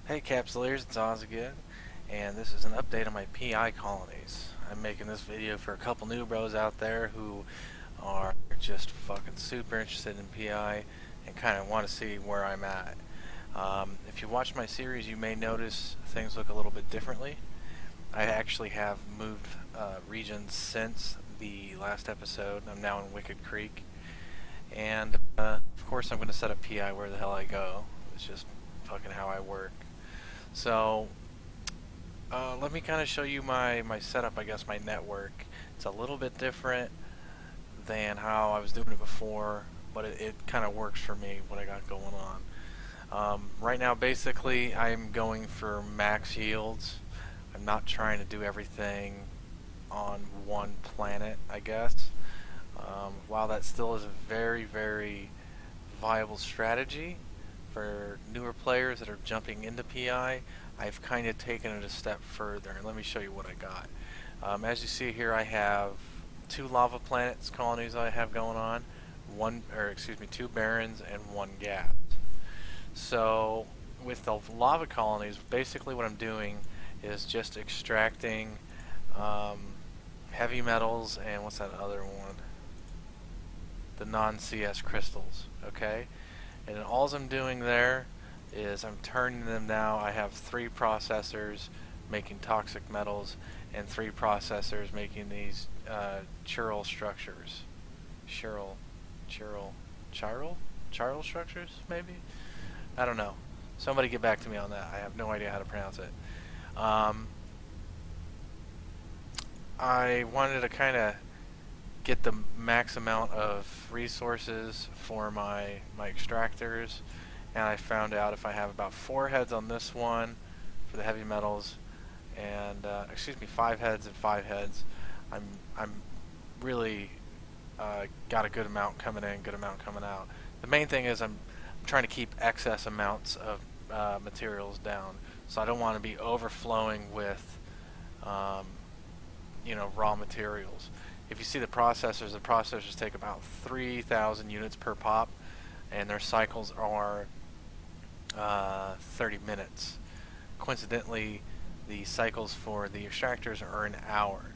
Hey Capsuleers, it's Oz again, and this is an update on my PI colonies. I'm making this video for a couple new bros out there who are just fucking super interested in PI and kind of want to see where I'm at. If you watch my series, you may notice things look a little bit differently. I actually have moved regions since the last episode. I'm now in Wicked Creek, and of course I'm going to set up PI where the hell I go. It's just fucking how I work. So let me kind of show you my setup, I guess, my network. It's a little bit different than how I was doing it before, but it kind of works for me, what I got going on. Right now, basically, I'm going for max yields. I'm not trying to do everything on one planet, I guess. While that still is a very, very viable strategy for newer players that are jumping into PI, I've kind of taken it a step further, and let me show you what I got. As you see here, I have two lava planets colonies I have going on, two barrens and one gas. So with the lava colonies, basically what I'm doing is just extracting heavy metals and what's that other one? The non-CS crystals. Okay, and then all I'm doing there is I'm turning them now. I have 3 processors making toxic metals and 3 processors making these chiral structures. Chiral, chiral structures, maybe? I don't know. Somebody get back to me on that. I have no idea how to pronounce it. I wanted to kind of get the max amount of resources for my extractors, and I found out if I have about 4 heads on this one for the heavy metals, and 5 heads and 5 heads, I'm really got a good amount coming in, good amount coming out. The main thing is I'm trying to keep excess amounts of materials down, so I don't want to be overflowing with raw materials. If you see the processors take about 3,000 units per pop, and their cycles are 30 minutes. Coincidentally, the cycles for the extractors are an hour.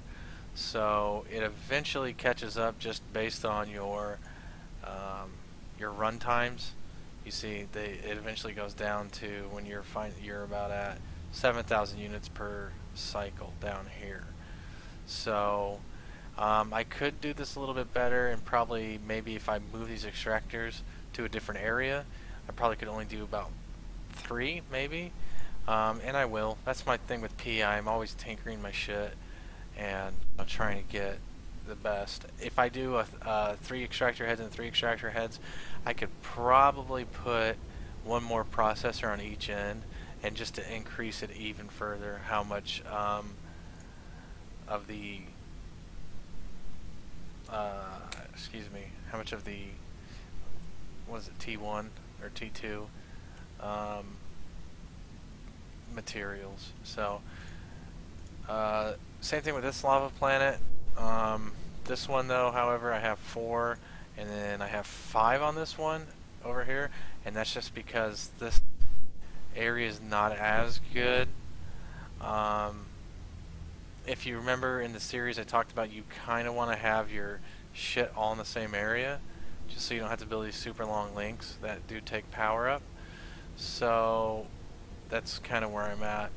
So it eventually catches up just based on your run times. You see, it eventually goes down to when you're about at 7,000 units per cycle down here. So I could do this a little bit better, and probably maybe if I move these extractors to a different area, I probably could only do about 3 maybe, and I will. That's my thing with PI. I'm always tinkering my shit, and I'm trying to get the best. If I do 3 extractor heads and 3 extractor heads, I could probably put 1 more processor on each end, and just to increase it even further, how much of the how much of the, what is it, T1 or T2 materials. So same thing with this lava planet. This one though, however, I have 4, and then I have 5 on this one over here, and that's just because this area is not as good. If you remember in the series, I talked about you kind of want to have your shit all in the same area, just so you don't have to build these super long links that do take power up. So that's kind of where I'm at.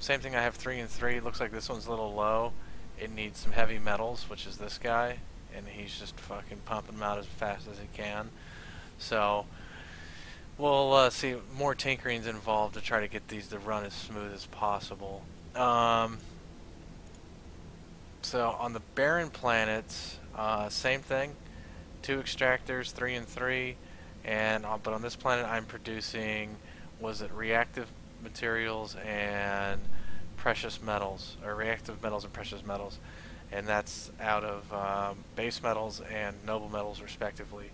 Same thing, I have 3 and 3. Looks like this one's a little low. It needs some heavy metals, which is this guy, and he's just fucking pumping them out as fast as he can. So we'll see. More tinkering's involved to try to get these to run as smooth as possible. So on the barren planets, same thing. 2 extractors, 3 and 3, and but on this planet I'm producing, reactive materials and precious metals, or reactive metals and precious metals, and that's out of base metals and noble metals respectively.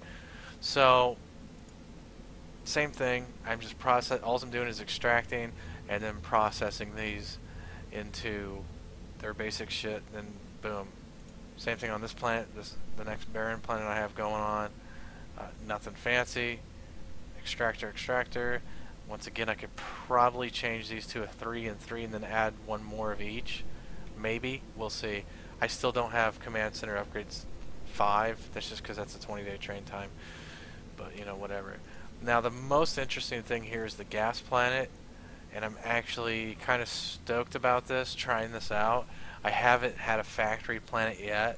So same thing. I'm just all I'm doing is extracting and then processing these into their basic shit, then boom. Same thing on this planet, the next barren planet I have going on. Nothing fancy. Extractor, Once again, I could probably change these to a 3 and 3 and then add one more of each. Maybe. We'll see. I still don't have Command Center Upgrades 5. That's just because that's a 20-day train time. But, you know, whatever. Now, the most interesting thing here is the gas planet. And I'm actually kind of stoked about this, trying this out. I haven't had a factory planet yet.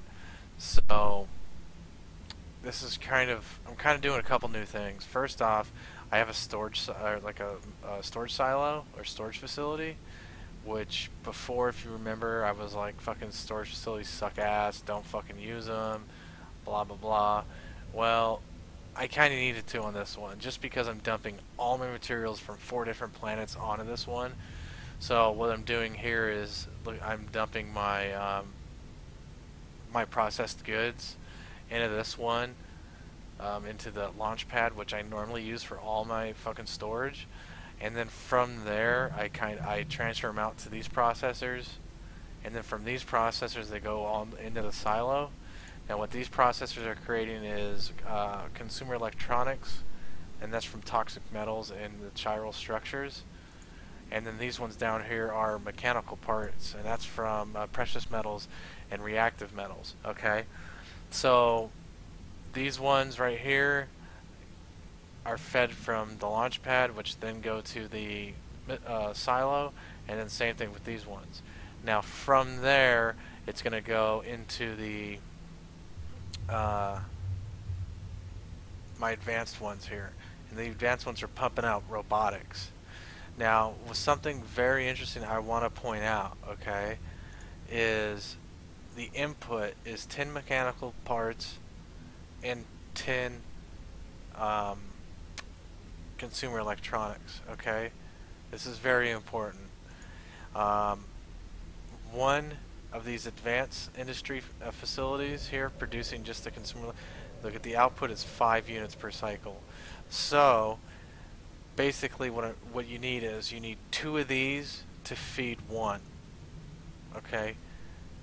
So, this is I'm kind of doing a couple new things. First off, I have a storage, a storage silo or storage facility, which before, if you remember, I was like, fucking storage facilities suck ass, don't fucking use them, blah blah blah. Well, I kind of needed to on this one, just because I'm dumping all my materials from 4 different planets onto this one. So what I'm doing here is, look, I'm dumping my my processed goods into this one, into the launch pad, which I normally use for all my fucking storage, and then from there I transfer them out to these processors, and then from these processors they go on into the silo. Now what these processors are creating is consumer electronics, and that's from toxic metals and the chiral structures. And then these ones down here are mechanical parts, and that's from precious metals and reactive metals. Okay, so these ones right here are fed from the launch pad, which then go to the silo, and then same thing with these ones. Now from there, it's going to go into the my advanced ones here, and the advanced ones are pumping out robotics. Now, with something very interesting I want to point out, okay, is the input is 10 mechanical parts and 10 consumer electronics, okay? This is very important. One of these advanced industry facilities here producing just the consumer, look at the output is 5 units per cycle. So basically what you need is, you need 2 of these to feed 1. Okay,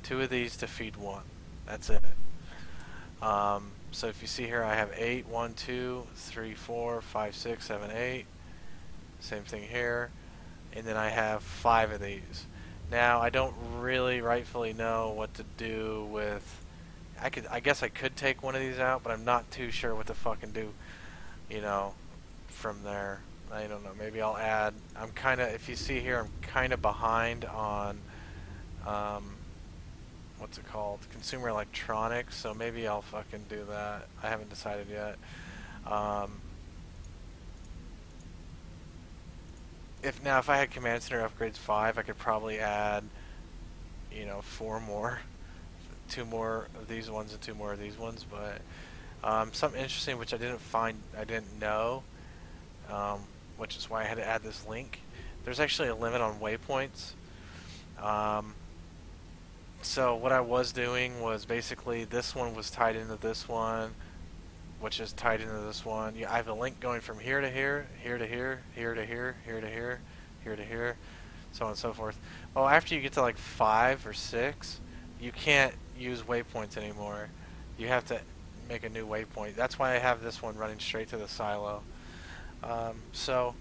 2 of these to feed 1. That's it. So if you see here, I have 8, 1, 2, 3, 4, 5, 6, 7, 8. Same thing here, and then I have 5 of these. Now I don't really rightfully know what to do with. I guess I could take one of these out, but I'm not too sure what to fucking do. You know, from there. I don't know. Maybe I'll add. I'm kind of. If you see here, I'm kind of behind on. What's it called? Consumer electronics. So maybe I'll fucking do that. I haven't decided yet. If I had Command Center Upgrades 5, I could probably add, 4 more, 2 more of these ones and 2 more of these ones. But something interesting which I didn't know, which is why I had to add this link. There's actually a limit on waypoints. So what I was doing was basically this one was tied into this one, which is tied into this one. I have a link going from here to here, here to here, here to here, here to here, here to here, so on and so forth. Well, after you get to like 5 or 6, you can't use waypoints anymore. You have to make a new waypoint. That's why I have this one running straight to the silo. So,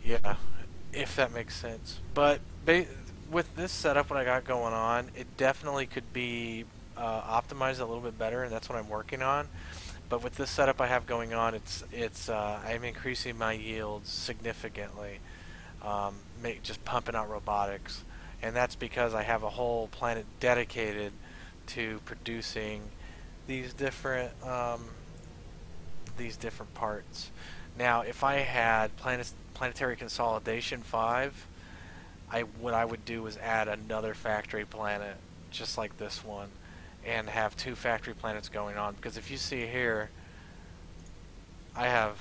yeah, if that makes sense. But with this setup, what I got going on, it definitely could be optimized a little bit better, and that's what I'm working on. But with this setup I have going on, I'm increasing my yields significantly, just pumping out robotics, and that's because I have a whole planet dedicated to producing these different parts. Now, if I had planetary consolidation 5, what I would do is add another factory planet, just like this one, and have 2 factory planets going on. Because if you see here, I have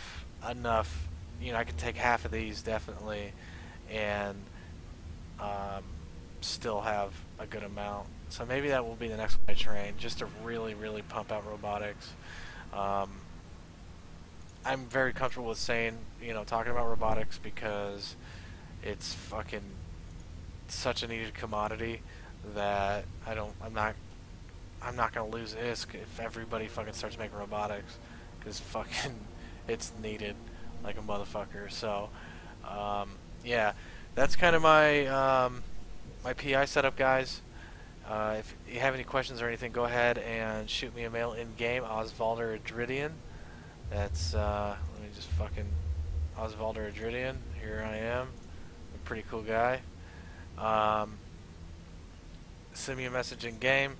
enough. I could take half of these definitely, and still have a good amount. So maybe that will be the next one I train, just to really, really pump out robotics. I'm very comfortable with saying, talking about robotics, because it's fucking such a needed commodity that I'm not gonna lose ISK if everybody fucking starts making robotics, because fucking it's needed like a motherfucker. So Yeah, that's kind of my PI setup, guys. If you have any questions or anything, go ahead and shoot me a mail in game, Osvalder Adridian. That's let me just fucking Osvalder Adridian. Here I am, a pretty cool guy. Um, Send me a message in game,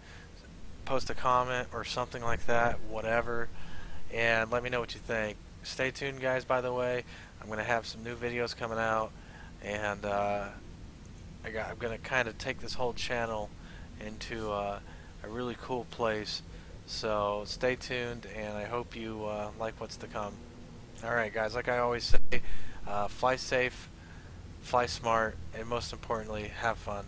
post a comment or something like that, whatever, and let me know what you think. Stay tuned, guys. By the way, I'm gonna have some new videos coming out, and I'm gonna kind of take this whole channel into a really cool place. So stay tuned, and I hope you like what's to come. All right, guys. Like I always say, fly safe, fly smart, and most importantly, have fun.